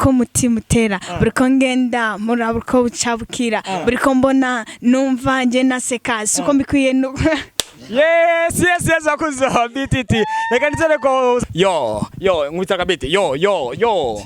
uko mutima utera buriko ngenda muraba uko bucabukira buriko mbona numva nje naseka suko mbikwiye Yes, akuzo BTT. Reka nitsere ko nkubita biti. Yo.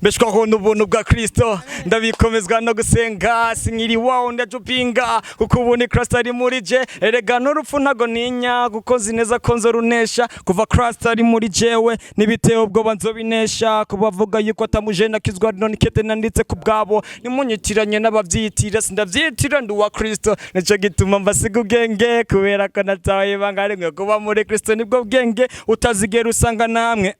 Beshwa ko n'ubuntu bwa Kristo ndabikomezwa no gusenga sinkiri wawo ndajupinga kuko ubuni Kristo ari muri je erega n'urupfu ntago ninya kuko zineza ko nzorunesha kuva Kristo ari muri jewe nibiteye ubwoba nzobinesha kubavuga yuko atamuje nakizwa none kete nanditse ku bwabo nimunyitiranye n'abavyitira sindavyitira ndi wa Kristo nico gituma mbasiga ubwenge kubera ko nataye bangare mwe kuba muri Kristo nibwo bwenge utazigera usanga namwe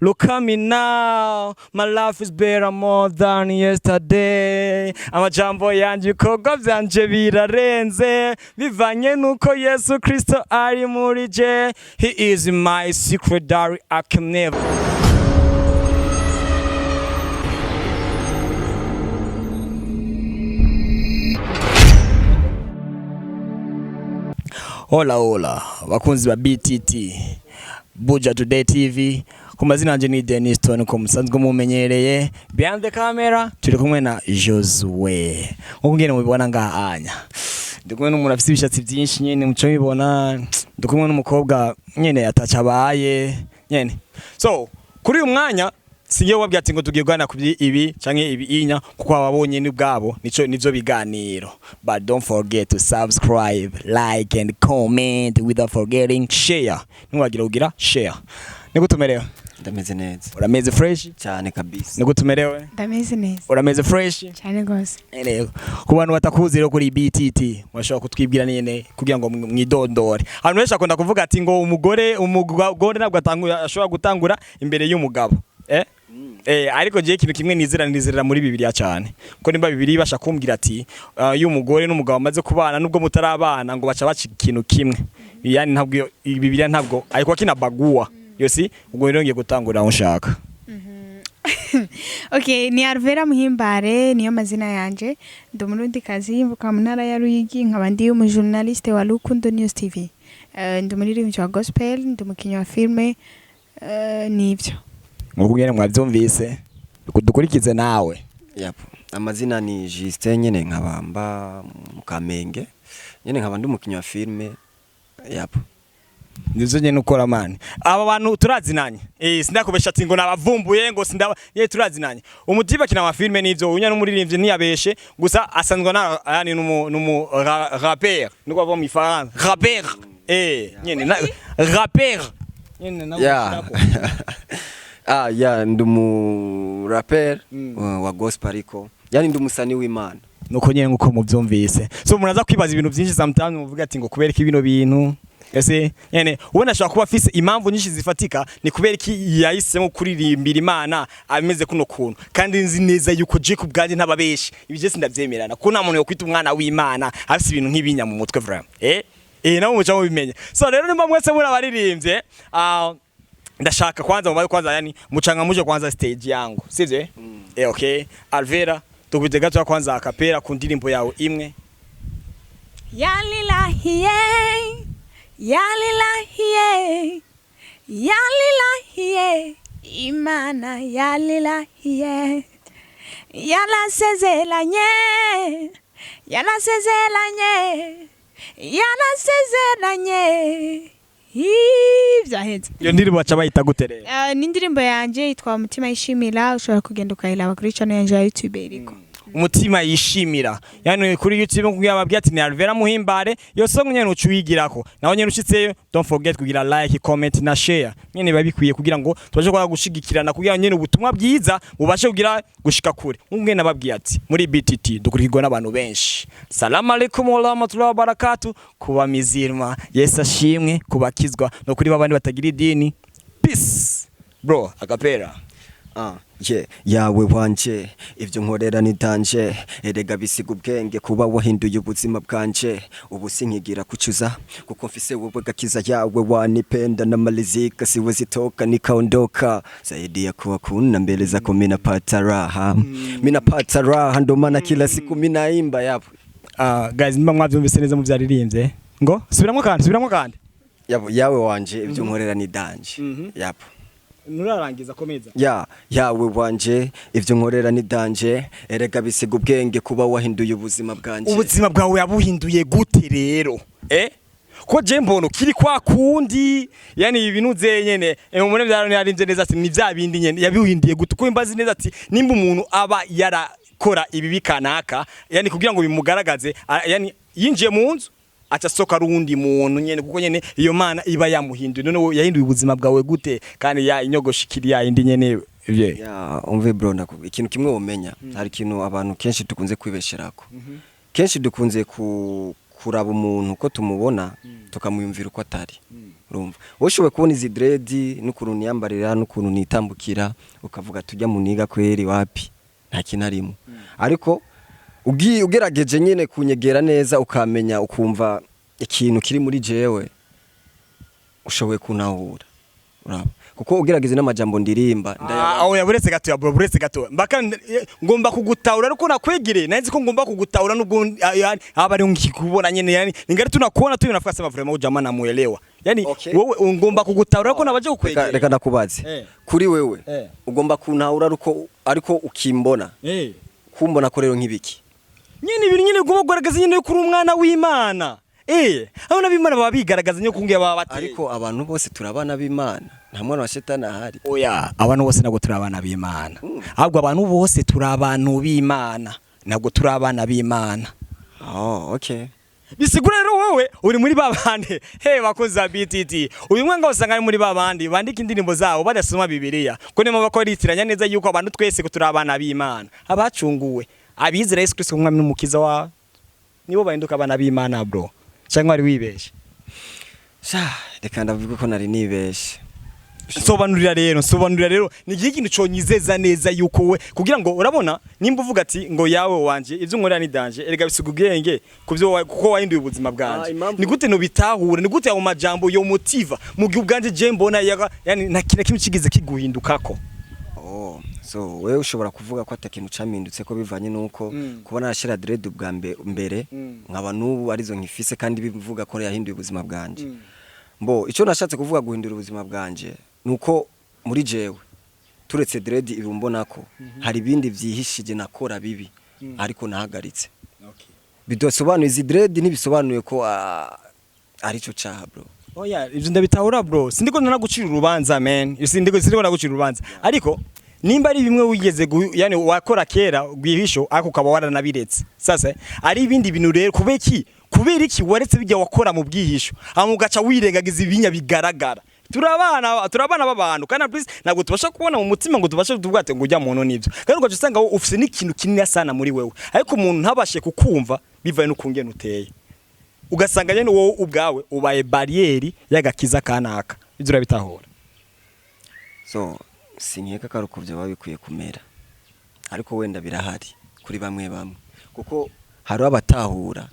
look at me now. My life is better more than yesterday. Amajambo yanje ibikorwa vyanje birarenze bivanye nuko Yesu Kristo ari muri je. He is my secret diary I can never. Hola bakunzi ba BTT Buja Today TV. Kumazina anje ni Denny ko musanzwe mumenyereye behind the camera turi kumwe na Josué ngene mubibona ngahanya ndikumwe n'umuntu afite ibishatsi byinshi nyene muco bibona ndikumwe n'umukobwa nyene atacabaye nyene so kuri uyu mwanya singiye wabwiye ati ngo tugirwana kubyi ibi canke ibi inya kuko ababonye ni bwabo nivyo biganiro but don't forget to subscribe like and comment without forgetting share ntiwagira ugira share nigutumerewe ndameze neza urameze fresh cyane kabisa nigutumerewe ndameze neza urameze fresh cyane gose rero ku bantu batakuzi rero kuri BTT mwashaka kutwibwira nyene kugira ngo mwidondore hano wesha konda kuvuga ati ngo umugore nabwo ashobora gutangura imbere y'umugabo ariko je ikintu kimwe nizerera muri Bibiliya cyane ko nimba Bibiliya basha kumbwira ati y'umugore n'umugabo amaze kubana nubwo mutarabana ngo baca baca ikintu kimwe yani ntabwo Bibiliya ntabwo ariko kinabagua yosi ubwo rero ngiye gutangura aho nshaka. Okay, ni Alvella Muhimbare niyo mazina yanje ndi umurundi kazi mvuka mu ntara ya Ruyigi nkaba ndi umujournaliste wa Rukundo News TV. Ndi umuririmbyi wa gospel ndi umukinyi wa filme nivyo ngubwire mwavyumvise dukurikize nawe. Amazina ni Justin nyene nkabamba mu Kamenge nyene nkaba ndi umukinyi wa filme. Nizo nyene ukora mani aba bantu turazinanye sindakubesha ati ngo nabavumbuye ngo turazinanye Umutima kina wa filme nivyo unya n'umuririmbyi ntiyabeshe gusa asanzwe na yani numu rapper niko ava mu Faransa rapper nyene rapper nyene na ndumu rapper wa gospel ariko yani ndumusani w'Imana nuko nyene uko muvyumvise so munaza kwibaza ibintu byinshi sometimes muvuga ati ngo kubereka ibino bintu ese nyene ubona ashaka kuba afise impamvu nyinshi zifatika ni kubereki yahisemo kuririmbira Imana ameze kuno kuntu kandi nzi neza yuko je kubgaje ntababeshi ibije sindavyemerana ko nta muntu yo kwita umwana w'Imana afise ibintu nk'ibinya mu mutwe vraiment nawe muca mu bimenye so rero nimba mwese muri abaririmbye ndashaka kwanza yani mucanga muje kwanza stage yangu sivyo okay Alvella tukuje gato kwanza akapera ku ndirimbo yawe imwe Yalilahiye Imana yalilahiye yanasezeranye ivyaheze iyo ndirimbo baca bayita gutere ni ndirimbo yanje yitwa Umutima yishimira ushobora kugenda ukayiraba kuri channel yanje ya YouTube iriko Umutima yishimira yani kuri YouTube kugira ababwiye ati ni Alvella Muhimbare yo song nyene ucuyigirako naho nyene ushitseyo don't forget kugira like comment na share nyene babikwiye kugira ngo tubashe kwa gushigikirana kugira nyene ubutumwa bwiza bubashe kugira gushika kure umwe nababwiye ati muri BTT dukurikirwa n'abantu benshi salamu alaykum wa rahmatullahi wa barakatuh kuba mizirma Yesu ashimwe kubakizwa no kuri babandi batagira idini peace bro akapera yawe wanje ivyo nkorera nitanje erega bisiga ubwenge kuba wahinduye ubuzima bwanje ubu sinkigira kucuza kuko mfise wowe gakiza yawe wanipenda na malizika siwezi toka nikaondoka zaidi ya kuwa kuna mbele zako minapata raha ndo maana kila siku minaimba yapo guys nimba mwavyumvise neza mu vyaririmbye ngo subiramwo kandi yawe wanje ivyo nkorera nidanje yapo nurarangiza komeza yawe wanje ivyo nkorera ni danje erega bisiga ubwenge kuba wahinduye ubuzima bwanje. Ubuzima bwawe yabuhinduye gute rero ko je mbono kiri kwa kundi yani ibintu zenyene umune byaro yarinze neza ati ni bya bindi nyene yabihinduye gute ko imbazi neza ati nimba umuntu aba yarakora ibi bikanaka yani kugira ngo bimugaragaze yani yinjiye mu nzu acasoka rundi muntu nyene kuko nyene iyo Mana iba yamuhinduye none yahinduye ubuzima bwawe gute kandi ya inyogoshikiri ya indi nyene umve bro ikintu kimwe womenya hari ikintu abantu kenshi dukunze kwibesherako kenshi dukunze kuraba umuntu ko tumubona tukamuyumvira uko atari urumva woshowe kubona izi dredi n'ukuntu niyambarira n'ukuntu nitambukira ukavuga tujya muniga kweri wapi nta kinarimo ariko ugerageje nyene kunyegera neza ukamenya ukumva ikintu kiri muri jewe ushoboye kunahura uraba kuko ugerageze n'amajambo ndirimba aho yaburetse gato ya bro buretse gato mbaka ngomba kugutaura ariko nakwegire nanzi ko ngomba kugutaura n'ubwo abari ngikubona nyene yani ningari tunakuona tu nafuka sema vraiment ujama namuelewa yani wewe ngomba kugutaura ariko nabaje kukwegera reka ndakubaze kuri wewe ugomba kunahura ariko ukimbona kumbona ko rero nk'ibiki nyine ibiri nyine ugomba kugaragaza nyine kuri umwana w'Imana abana b'Imana baba bigaragaza nyo kungiye baba bateye ariko abantu bose turabana b'Imana nta mwana wa shetani ahari abantu bose nabwo turabana b'Imana ahubwo abantu bose turabantu b'Imana nabwo turabana b'Imana okay bisigura rero wowe uri muri babande bakoza BTT uyu mwanga usanga ari muri babandi bandika indirimbo zabo badasoma Bibiliya ko nemo bakoritiranya neza yuko abantu twese ko turabana b'Imana abacunguwe abizera Yesu Kristo umwami n'umukiza wa nibo bahinduka abana b'Imana bro cyangwa ari wibeshe reka ndavuga ko nari nibeshe sobanurira rero ni ikintu cyonyizeza neza yuko we kugira ngo urabona nimba uvuga ati ngo yawe wanje ivyo nkorera ni danje erega bisiga ubwenge kuvyo kuko wahinduye ubuzima bwanje ni gute no bitahure ni gute ayo majambo yo motiva mu gihe ubwanje je mbona yani nakira kimwe kigize kiguhindukako so wewe ushobora kuvuga ko atakintu camindutse ko bivanye nuko kubona arashira dread ubwa mbere nkaba nubu arizo nkifise kandi bivuga ko yahinduye ubuzima bwanje mbo ico nashatse kuvuga guhindura ubuzima bwanje nuko muri jewe turetse dread ibumbonako hari ibindi vyihishije nakora bibi ariko nahagaritse bidosobanuye izi dread ntibisobanuye ko arico caha bro ivyo ndabitahura bro sindiko nanagucira urubanza man sindiko nagucira urubanza ariko nimba ari bimwe wigeze yani wakora kera gwihisho ako kaba waranabiretse sasa ari ibindi bintu rero kubera iki waretse bijya wakora mu bwihisho amugaca wirengagiza ibinya bigaragara turabana b'abantu kandi please ntabwo tubasha kubona mu mutima ngo tubashe tubwate ngo ujya muntu nivyo kandi ugaca usanga ufise n'ikintu kinini sana muri wewe ariko umuntu ntabashe kukumva bivaye n'ukungene uteye ugasanga nyene wowe ubwawe ubaye barriere y'agakiza kanaka ibyo urabitahura so sinkeka karuko byo babikwiye kumera ariko wenda birahari kuri bamwe kuko hari abatahura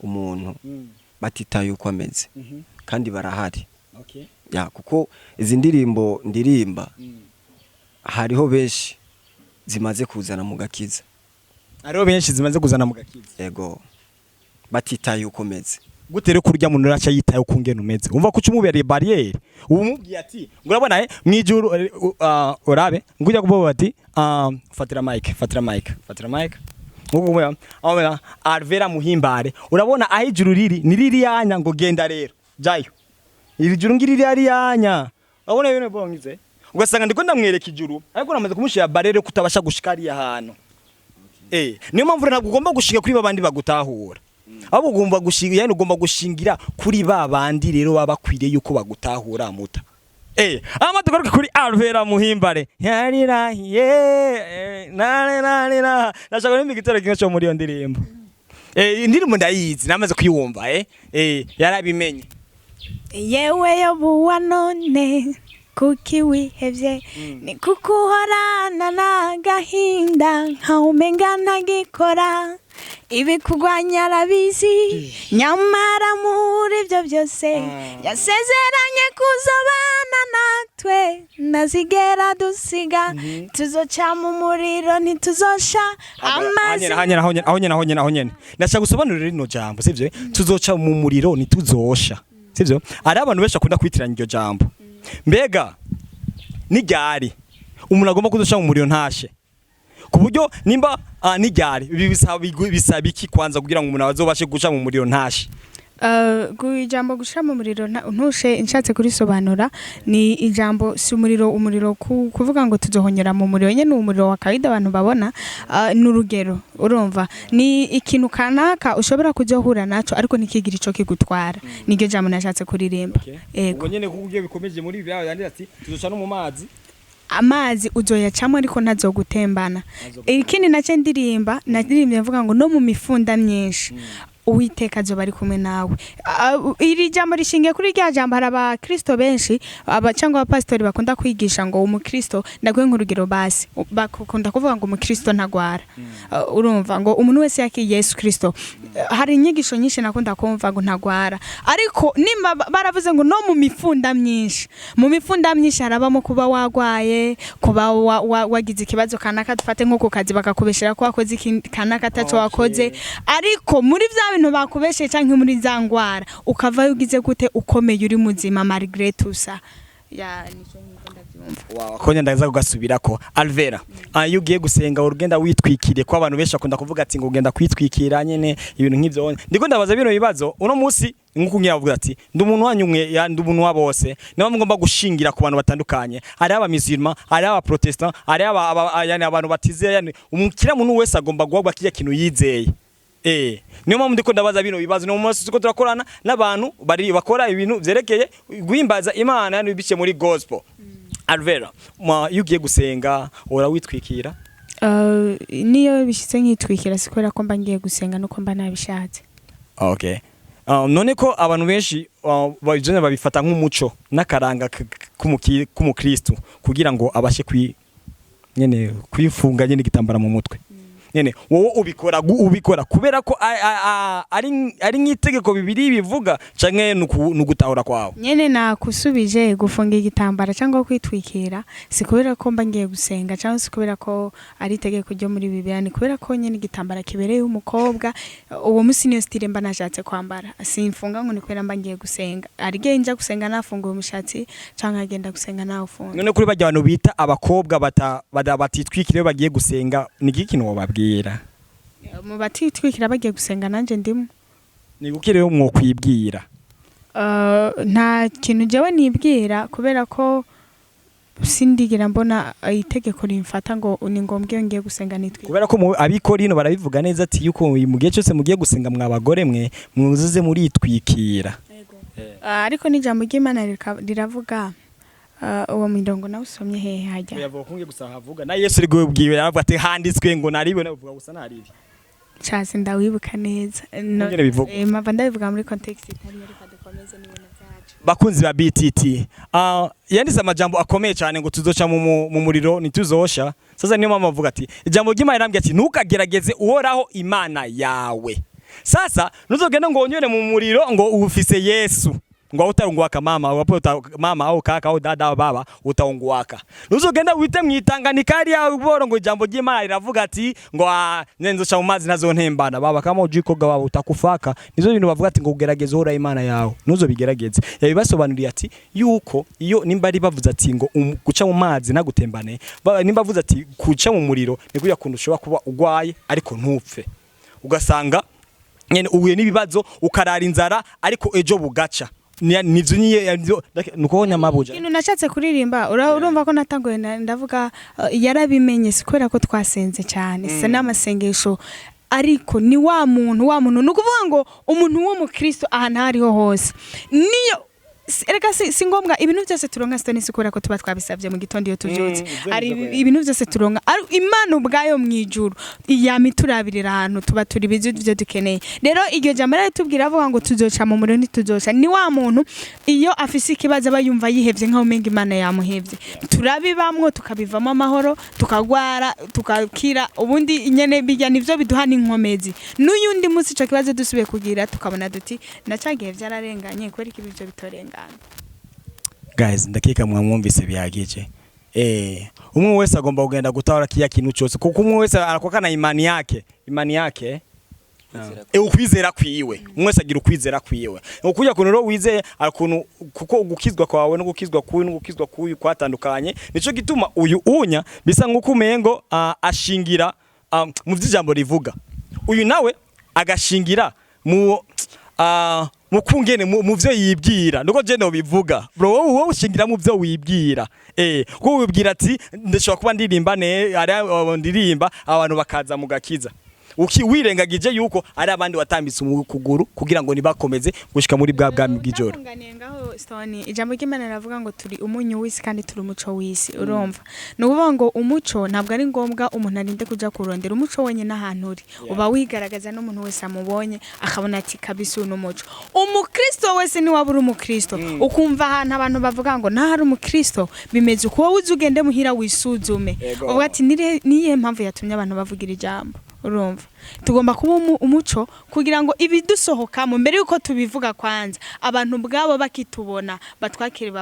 umuntu batitaye uko ameze kandi barahari kuko izi ndirimbo ndirimba hariho benshi zimaze kuzana mu gakiza yego batitaye uko ameze gutere kurya muntu racha yitaye ukungene umeze umva ko cyumubereye barriere umubwiye ati ngurabona mwijuru orabe ngujya kuboba ati fatira mic ngubu abona Alvella Muhimbare urabona aho ijuru riri ni riri yanya ngo genda rero jayo iri juru ngiri riri yanya urabona yone bongize ugasanga ndiko ndamwereka ijuru ariko namaze kumushira barriere kutabasha gushikari ahantu niyo mpamvu ntabwo ugomba gushika kuri babandi bagutahura abo ugomba gushingira yani ugomba gushingira kuri babandi rero babakwiriye yuko bagutahura muta amatugaruka kuri Alvella Muhimbare yarira nare nashaka nimba igitero kimwe cyo muri yo ndirimbo indirimbo ndayizi namaze kuyumva yarabimenye yewe yobuwa none kuki wihevye ni kukuhorana n'agahinda nkawumenga ntagikora ibikugwanya arabizi nyamara muri ibyo byose yasezeranye kuzobana natwe ntazigera dusiga tuzoca mu muriro ntituzosha amazi aho nyene ndashaka gusobanurira rino jambo sivyo tuzoca mu muriro ntituzosha sivyo ari abantu benshi akunda kwitiranya iryo jambo mbega n'iryari umuntu agomba kudusha mu muriro ntashe ku buryo nimba n'iryari bisaba iki kwanza kugira ngo umuntu azobashe guca mu muriro ntashe? Ijambo gusha mu muriro ntushe inshatse kurisobanura ni ijambo si umuriro kuvuga ngo tuzohonyera mu muriro nyene umuriro wa kawaida abantu babona n'urugero urumva ni ikintu kanaka ushobora kuzohura naco ariko nikigira ico kigutwara niryo jambo nashatse kuririmba ubwo nyene kuburyo bikomeje muri ibi yandi ati tuzoca no mu mazi amazi uzoyacamo ariko ntazogutembana ikindi nace naririmbye mvuga ngo no mu mifunda myinshi Uwiteka azoba ari kumwe nawe. Iri jambo rishingiye kuri rya jambo hari abakristo benshi cyangwa abapastori bakunda kwigisha ngo umukristo ndagwe nk'urugero basi bakunda kuvuga ngo umukristo ntagwara. Urumva ngo umuntu wese yaki Yesu Kristo. Hari inyigisho nyinshi nakunda kumva ngo ntagwara. Ariko nimba baravuze ngo no mu mifunda myinshi. Mu mifunda myinshi harabamo kuba wagwaye, kuba wagize ikibazo kanaka dufate nko ku kazi bakakubeshera ko wakoze kanaka tacho wakoze. Ariko muri bintu bakubeshe canke muri zangwara ukava yugize gute ukomeye uri muzima malgré tout ça ya nico ndavyumva wakonya ndaza kugasubirako Alvella iyo ugiye gusenga urugenda witwikire ko abantu benshi akunda kuvuga ati ngo ugenda kwitwikira nyene ibintu nk'ivyo ndiko ndabaza bino bibazo uno musi nkuko ngiyavuga ati ndi umuntu wanyumwe ya ndi umuntu wabose niba ngomba gushingira ku bantu batandukanye ari aba musulman ari aba protestant ari aba yani abantu batizeye yani umukira muntu wese agomba guhabwa kijya kintu yizeye niyo mpamvu ndiko ndabaza bino bibazo no munsi tuko turakorana n'abantu bari bakora ibintu vyerekeye guhimbaza Imana yani bice muri gospel. Alvella yugiye gusenga ora witwikira niyo bishitse nkitwikira sikwera ko mba ngiye gusenga nuko mba nabishatse. Okay. None ko abantu benshi bajene babifata nk'umuco n'akaranga k'umukristu kugira ngo abashe kwifunga nyene gitambara mu mutwe. Nene wowe ubikora kubera ko ari nk'itegeko bibiri bivuga canke nugutahura kwawe nyene nakusubije gufunga igitambara cyangwa kwitwikira sikubera ko mba ngiye gusenga cyangwa sikubera ko ari itegeko ryo muri Bibiliya ni kubera ko nyene igitambara kibereye umukobwa uwo musi niyo style mba nashatse kwambara simfunga ngo ni kubera mba ngiye gusenga ari genja gusenga nafunga umushatsi cyangwa agenda gusenga nawe ufunga none kuri bajya abantu bita abakobwa batitwikire bagiye gusenga ni ikintu wababwiye mu batitwikira bagiye gusenga nanje ndimo ni gukireyo mwo kwibwira nta kintu jewe nibwira kubera ko sindigira mbona itegeko rimfata ngo ni ngombwe ngiye gusenga nitwe kubera ko abikora hino barabivuga neza ati yuko mu gihe cyose mugiye gusenga mwabagore mwe muzuze muri itwikira ariko ni jambo ry'Imana riravuga uwo mirongo nawe usomye hehe hajya yavuga kunge gusa havuga na Yesu rigwe ubwiwe yaravuga ati handitswe ngo nariwe navuga gusa naribi cyase ndawibuka neza mava ndabivuga muri context itari reka dukomeze n'ibintu byacu bakunzi ba BTT yanditse amajambo akomeye cyane ngo tuzoca mu muriro nituzosha sasa niyo mama avuga ati ijambo ry'Imana irambye ati ntukagerageze uhoraho Imana yawe sasa nuzogenda ngo onyore mu muriro ngo ufise Yesu ngo utarungwaka mama au kaka au dada au baba utaungwaka nuzogenda wite mwitanganika ari yawe boro ngo ijambo ry'Imana riravuga ati ngo nenzo cha umazi nazo ntembana baba kama ujikoga baba utakufaka nizo bintu bavuga ati ngo ugerageze hora Imana yawe nuzo bigerageze yabibasobanuriye ati yuko iyo nimba ari bavuze ati ngo guca mu mazi nagutembane nimba bavuze ati kuca mu muriro ni kuya kuntu ushobora kuba ugwaye ariko ntupfe ugasanga nyene ubuye nibibazo ukarara inzara ariko ejo bugaca nivyo niye nuko nyamabuja Ino nashatse kuririmba urumva ko natangoye ndavuga yarabimenye sikwera ko twasenze cyane se n'amasengesho ariko ni wa muntu nukuvuga ngo umuntu wo mu Kristo ahantu hariho hose niyo erega si ngombwa ibintu byose turonka stone sikora ko tuba twabisavye mu gitondo iyo tuvyutse ari ibintu byose turonka ari Imana ubwayo mwijuru yamiturabirira ahantu tuba turi bizi byo dukeneye rero iryo jambo rero tubwira avuga ngo tuzoca mu muriro ntituzoca ni wa muntu iyo afise ikibazo abayumva yihevye nka umenga Imana yamuhevye turabibamwo tukabivamo amahoro tukagwara tukakira ubundi nyene bijya nivyo biduhana inkomezi n'uyundi munsi ico kibazo dusubiye kugira tukabona duti nacagiye vyararenganye kweri kibivyo bitorenga guys ndakeka mwamwumvise bihagije umwe wese agomba kugenda gutahura kiya kintu cyose kuko umwe wese arakokana imani yake ukwizera kwiwe umwese agira ukwizera kwiwe ukuya kuntu ro wizeye akuntu kuko gukizwa kwawe no gukizwa kuyu no gukizwa kuyu kwatandukanye nico gituma uyu unya bisa nkuko umengo ashingira mu vy'ijambo rivuga uyu nawe agashingira mu mukungene mu vyo yibwira nuko je no bivuga bro wowe ushingira mu vyo wibwira ko wibwira ati ndashobora kuba ndirimba ari ndirimba abantu bakaza mu gakiza wirengagije yuko ari abandi watambitse ukuguru kugira ngo nibakomeze gushika muri bwa bwami bw'ijoro. Ijambo ry'Imana ravuga ngo turi umunyu w'isi kandi turi umuco w'isi urumva nukuvuga ngo umuco ntabwo ari ngombwa umuntu arinde kuja kurondera umuco wenye n'ahantu uri uba wigaragaza n'umuntu wese amubonye akabona ati kabisa uno muco umukristo wese ni wabura umukristo ukumva ahantu abantu bavuga ngo nahari umukristo bimeze uko wowe uzugende muhira wisuzume uvuga ati niye mpamvu yatumye abantu bavugira ijambo urumva tugomba kuba umuco kugira ngo ibidusohokamo mbere yuko tubivuga kwanza abantu bwabo bakitubona batwakire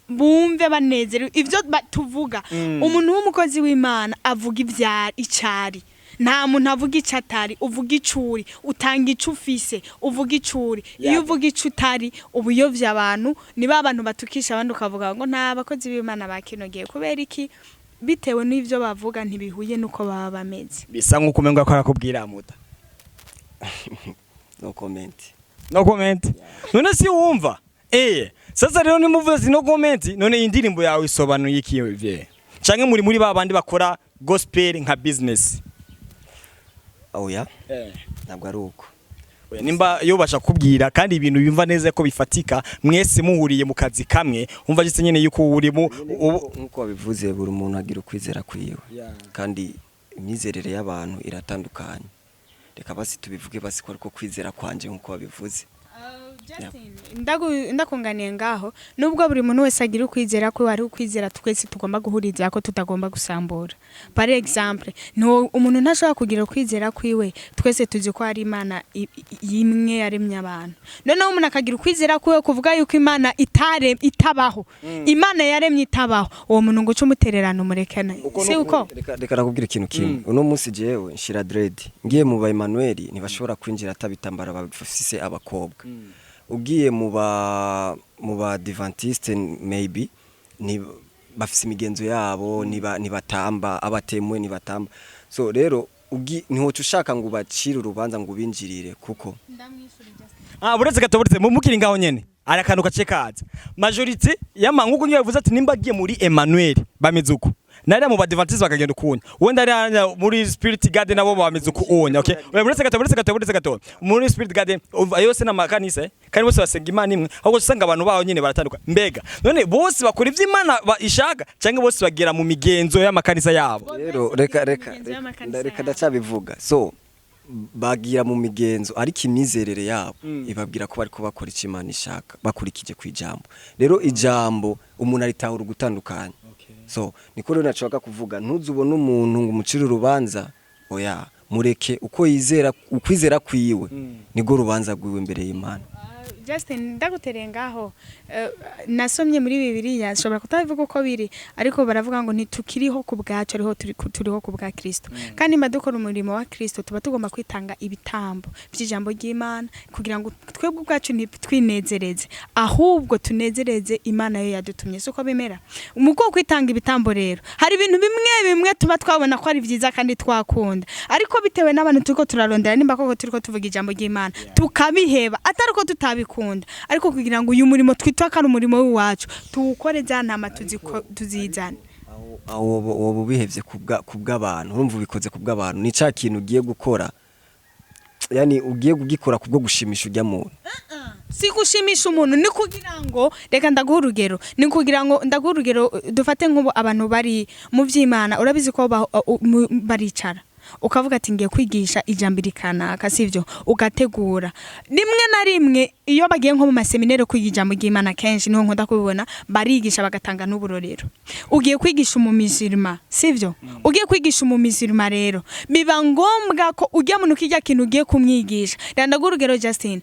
bumve banezerewe ivyo tuvuga umuntu w'umukozi w'Imana avuga icari nta muntu avuga icatari uvuga icuri utanga icufise uvuga icuri iyo uvuga icutari ubuyovya abantu niba abantu batukisha abandi ukavuga ngo nta bakozi b'Imana bakinogeye kubera iki bitewe n'ivyo bavuga ntibihuye nuko baba bameze bisa nkuko umengo akora kubwira muta no comment none si wumva sasa rero ni muvuze no comment none indirimbo yawe isobanuye iki vye canke muri babandi bakora gospel nka business oya ntabwo ari uko nimba yobasha kubwira kandi ibintu bimva neza ko bifatika mwese muhuriye mu kazi kamwe umva gise nyene yuko uri mu nkuko babivuze buri umuntu agira ukwizera kwiwe kandi imyizerere y'abantu iratandukanye reka basi tubivuge basi ko ariko kwizera kwanje nkuko babivuze ndakunganiye ngaho nubwo buri muntu wese agira ukwizera ko ari ukwizera twese tugomba guhuriza ko tutagomba gusambura par exemple no umuntu ntashobora kugira ukwizera kwiwe twese tuzi ko ari Imana yimwe yaremye abantu none umuntu akagira ukwizera kwiwe kuvuga yuko Imana itabaho Imana yaremye itabaho uwo muntu ngo cumutererana umurekana si uko reka nakubwira ikintu kimwe uno munsi jewe nshira amadredi ngiye mu ba Emmanuel ntibashobora kwinjira atabitambara bafise abakobwa ugiye mu ba Adventiste maybe ni bafise imigenzo yabo nibatamba abatemwe nibatamba so rero niho ushaka ngo bacire urubanza ngo binjirire kuko buretse gatoburetse mu mukiri ngaho nyene arakantu gace kaza majority yamanguko nyo yavuze ati nimba giye muri Emmanuel bameze uko nari mu Adventiste bakagenda ukunya wenda ari muri Spirit Garden nabo bameze ukunya okay buretse gato muri Spirit Garden yose na makanisa kandi bose basenga Imana imwe ahubwo usanga abantu baho nyene baratanduka mbega none bose bakora ivy'Imana ishaka canke bose bagera mu migenzo y'amakanisa yabo rero reka ndacabivuga so bagira mu migenzo ariko imizerere yabo ibabwira ko bari ko bakora icyo Imana ishaka bakurikije ku ijambo rero ijambo umuntu aritahura gutandukanya so niko rero nashaka kuvuga ntuzubone umuntu ngo umucire urubanza oya mureke uko yizera ukwizera kwiwe nigo rubanza gwiwe imbere y'Imana Justin ndaguterengaho nasomye muri Bibiliya shobora kutabivuga uko biri ariko baravuga ngo ntitukiriho ku bwacu ariho turiho ku bwa Kristo kandi madukora umurimo wa Kristo tuba tugomba kwitanga ibitambo by'ijambo ry'Imana kugira ngo twebwe ubwacu ntitwinezereze ahubwo tunezereze Imana yo yadutumye suko bimera umuko kwitanga ibitambo rero hari ibintu bimwe tuba twabona ko ari byiza kandi twakunda ariko bitewe n'abantu turiko turarondera nimba koko turiko tuvuga ijambo ry'Imana tukabiheba ataruko tutabikunda ariko kugira ngo uyu murimo twitwa kandi umurimo w'iwacu tuwukore zanama tuzizana aho bihevye kubw'abantu urumva ubikoze kubw'abantu ni ca kintu ugiye gukora yani ugiye kugikora kubwo gushimisha ujya muntu si gushimisha umuntu ni kugira ngo reka ndaguha urugero ni kugira ngo ndaguha urugero dufate nk'ubu abantu bari mu vy'Imana urabizi ko baricara ukavuga ati ngiye kwigisha ijambo rikanaka sivyo ugategura rimwe na rimwe iyo bagiye nko mu maseminere kwiga ijambo ry'Imana kenshi niho nkunda kubibona barigisha bagatanga n'uburorero ugiye kwigisha umumizirima sivyo ugiye kwigisha umumizirima rero biba ngombwa ko ujya muntu kijya kintu ugiye kumwigisha ndagura urugero Justin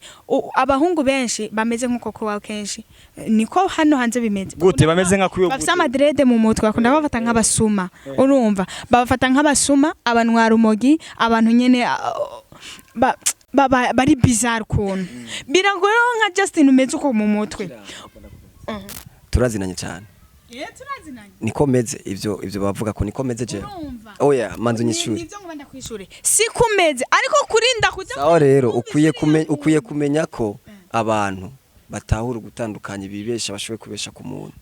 abahungu benshi bameze nkuko kwa kenshi niko hano hanze bimeze gute bameze nka kuyo bafite amadredi mu mutwe bakunda bafata nk'abasuma urumva babafata nk'abasuma abanwara umogi abantu nyene bari bizarre kuntu biragoye nka Justin umeze uko mu mutwe turazinanye cyane turazinanye niko meze ivyo bavuga ko niko meze je oya manzo nyishuri nivyo ngo banda kwishuri sikumeze ariko kurinda kuja sawa rero ukwiye kumenya ko abantu batahura gutandukanya ibibesha bashoboye kubesha ku muntu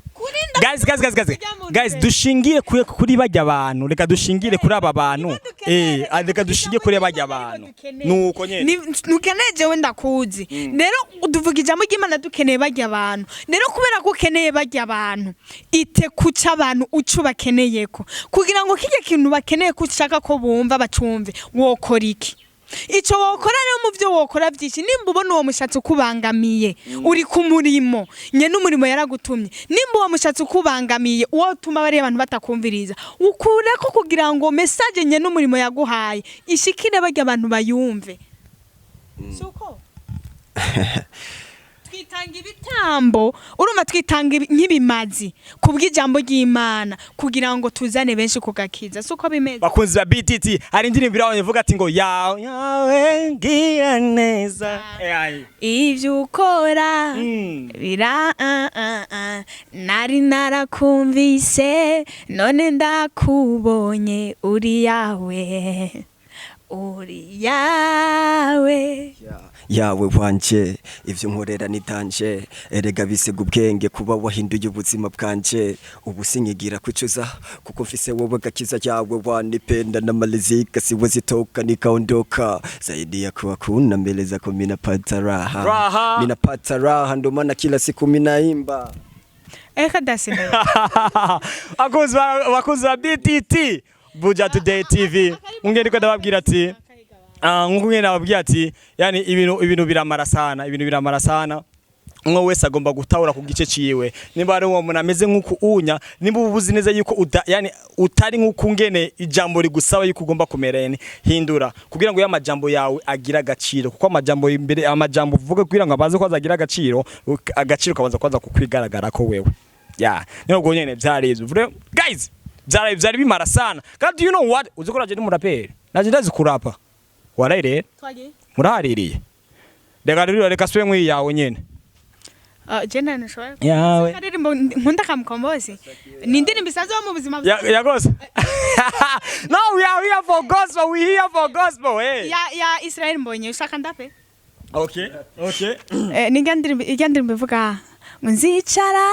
guys dushingire kuri bajya abantu reka dushingire kuri aba bantu reka dushingire kuri bajya abantu nuko nyene nukeneje wenda kuzi rero uduvuga ijambo ry'Imana dukeneye bajya abantu rero kubera ko ukeneye bajya abantu ite kuca abantu ucu bakeneyeko kugira ngo kije kintu bakeneye kushaka ko bumva bacumve wokora iki ico wokora rero mu byo wokora byinshi nimba ubona uwo mushatsi ukubangamiye uri ku murimo nye n'umurimo yaragutumye nimba uwo mushatsi ukubangamiye uwo tuma bari abantu batakumviriza ukure ko kugira ngo message nye n'umurimo yaguhaye ishikire bajya abantu bayumve suko twitanga ibitambo urumva twitanga nk'ibimazi kubw'ijambo ry'Imana kugira ngo tuzane benshi kugakiza suko bimeze bakunzi ba BTT hari indirimbo iraho ivuga ati ngo yawe ngira neza ivyo ukora bira nari narakumvise none ndakubonye uri yawe yawe wanje ivyo nkorera nitanje erega bisiga ubwenge kuba wahinduye ubuzima bwanje ubu sinyigira kucuza kuko mfise wowe gakiza yawe wanipenda na malizika siwezi toka nikaondoka zaidi ya kuwa kuna mbele zako minapata raha ndo maana kila siku minaimba kadasina bakunzi ba BTT Buja Today TV ungeni ko ndababwira ati ngumwe nababwira ati yani ibintu biramara sana umwe wese agomba gutahura ku gice ciwe nimba ari uwo muntu ameze nkuko unya nimba ubuzi neza yuko yani utari nkuko ngene ijambo rigusaba yuko ugomba kumerene hindura kugira ngo y'amajambo yawe agira agaciro kuko amajambo uvuga kugira ngo abaze ko azagira agaciro kabanza kwaza kukwigaragara ko wewe niho gonyene byarezwe guys byari bimara sana kandi you know what uzikora je n'umuraperi naje ndazi kurapa warayire murahaririye reka swe nkwi yawe nyene jena nashobora yawe kuririmba nkunda kamukombozi ni indirimbo isazo mu buzima ya gospel no we are here for gospel ya Israel mbonye ushaka ndape okay ningandirimbo ivuga nzicara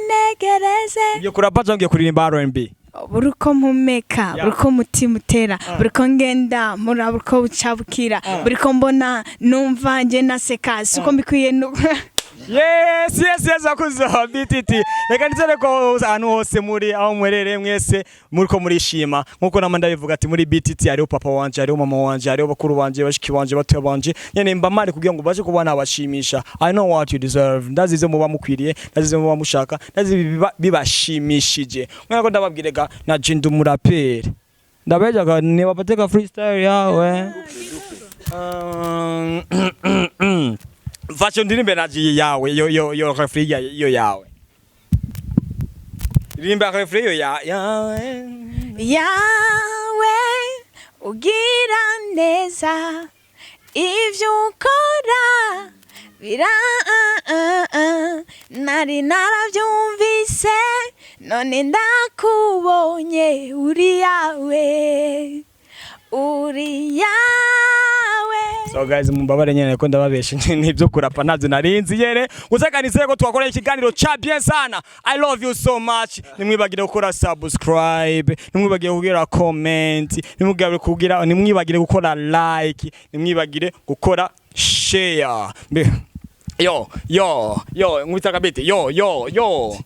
negereze iyo kurapa cyangwa kuririmba R&B buruko mpumeka buruko mutima utera buruko ngenda mura buruko bucabukira buruko mbona numva nje naseka suko mbikwiye yes akuza BTT reka nizere ko ahantu hose muri aho mwerere mwese muriko murishima nkuko namanda bivuga ati muri BTT ari papa wanje ari mama wanje ari bakuru banje bashiki banje batoya banje nyene mba mari kugira ngo baje kubana abashimisha I know what you deserve ndazize muba mukwiriye ndazize muba mushaka ndazize bibashimishije mwako ndababwirega na jindu muraperi ndabejaga ne babateka freestyle yawe Fashion ndirimbe naji yawe yo refri yo yawe ndirimbe refri yo yawe ugira neza ivyo ukora bira nari naravyumvise none ndakubonye uri yawe So guys mumbabare nyene ko ndababeshe nibyo kurapa ntazo narinzi yere uzakanizeye ko twakora ikiganiro cha bien sana I love you so much nimwibagire gukora subscribe nimwibagire kugira comment nimwibagire gukora like nimwibagire gukora share yo ngwitaka bete yo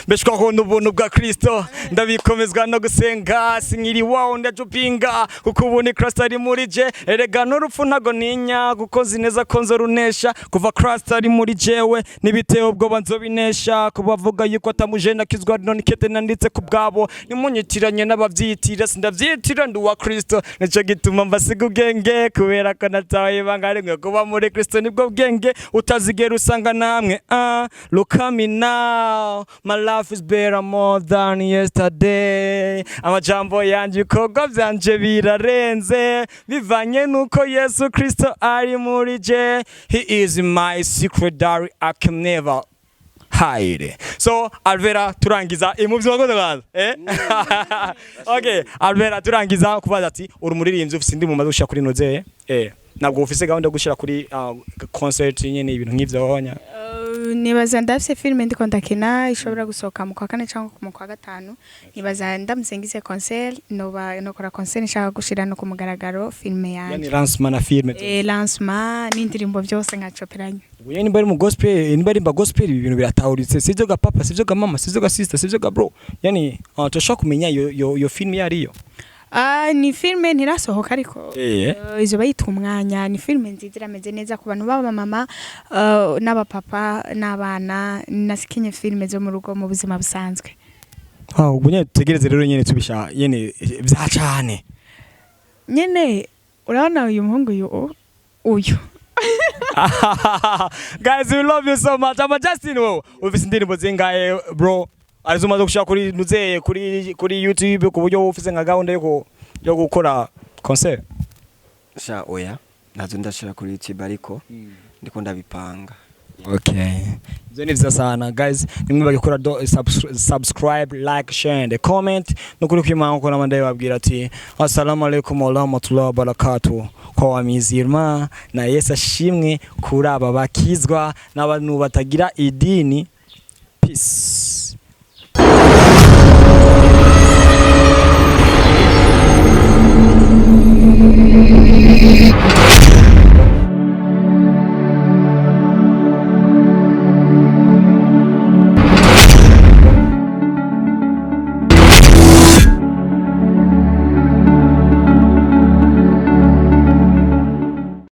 Beshko hono bono bwa Kristo ndabikomezwa no gusenga sinkiri wawo ndajupinga kuko ubone Kristo ari muri je erega n'urupfu ntago ninya kuko zineza konzo runesha kuva Kristo ari muri jewe nibiteye ubwo nzobinesha kubavuga yuko atamuje nakizwa none kete nanditse ku bwabo nimunyitiranye n'abavyitira sindavyitira ndi wa Kristo nico gituma mbasiga ubwenge kubera ko nataye bangare ngo kuba muri Kristo nibwo bwenge utazigera usanga namwe look at me now my love life is better more than yesterday. Amajambo yanje ibikorwa vyanje birarenze bivanye nuko Yesu Kristo ari muri je. He is my secret diary I can never hide. So Alvella turangiza imuvyo wakoze gaza Okay, Alvella turangiza kubaza ati uri umuririmbyi ufise indi mumaze gushira kuri noze nabwo ufise gahunda yo gushira kuri concert nyene ibintu nk'ivyo wonya. Nibaza ndafise filme ndiko ndakina ishobora gusohoka mu kwa kane cyangwa mu kwa gatanu. Nibaza ndamusengize concert nokora concert nshaka gushira no kumugaragaro filme yanje. Yani lancement na filme. Lancement n'indirimbo byose nkacoperanye. Uye niba ari mu gospel, niba ari mba gospel ibintu biratahuritse. Sivyo ga papa, sivyo ga mama, sivyo ga sister, sivyo ga bro. Yani turashaka kumenya yo filme yariyo. Ni filme ntirasohoka ariko izo bayita umwanya. Ni filme nziza irameze neza ku bantu baba mama n'abapapa n'abana. Nasikinye filme zo mu rugo mu buzima busanzwe. Ubwo nyene tutegereze rero nyene tubisha nyene vyacane. Nyene urabona uyu muhungu uyu Guys, we love you so much. I'm Justin wo. Ufise indirimbo zingahe bro? Arizumaze gushaka kuri nuzeye kuri YouTube ku buryo ufise nka gahunda yo gukora concert. Sha oya nazo ndashira kuri YouTube ariko ndiko ndabipanga. Okay. Izo ni vyiza sana guys. Nimwe bagikora subscribe, like, share and comment. Nukuri kwimana ko namanda babwira ati assalamu alaikum wa rahmatullahi wa barakatuh. Kwa wamizirma na Yesu ashimwe kuri aba bakizwa n'abantu batagira idini. Peace.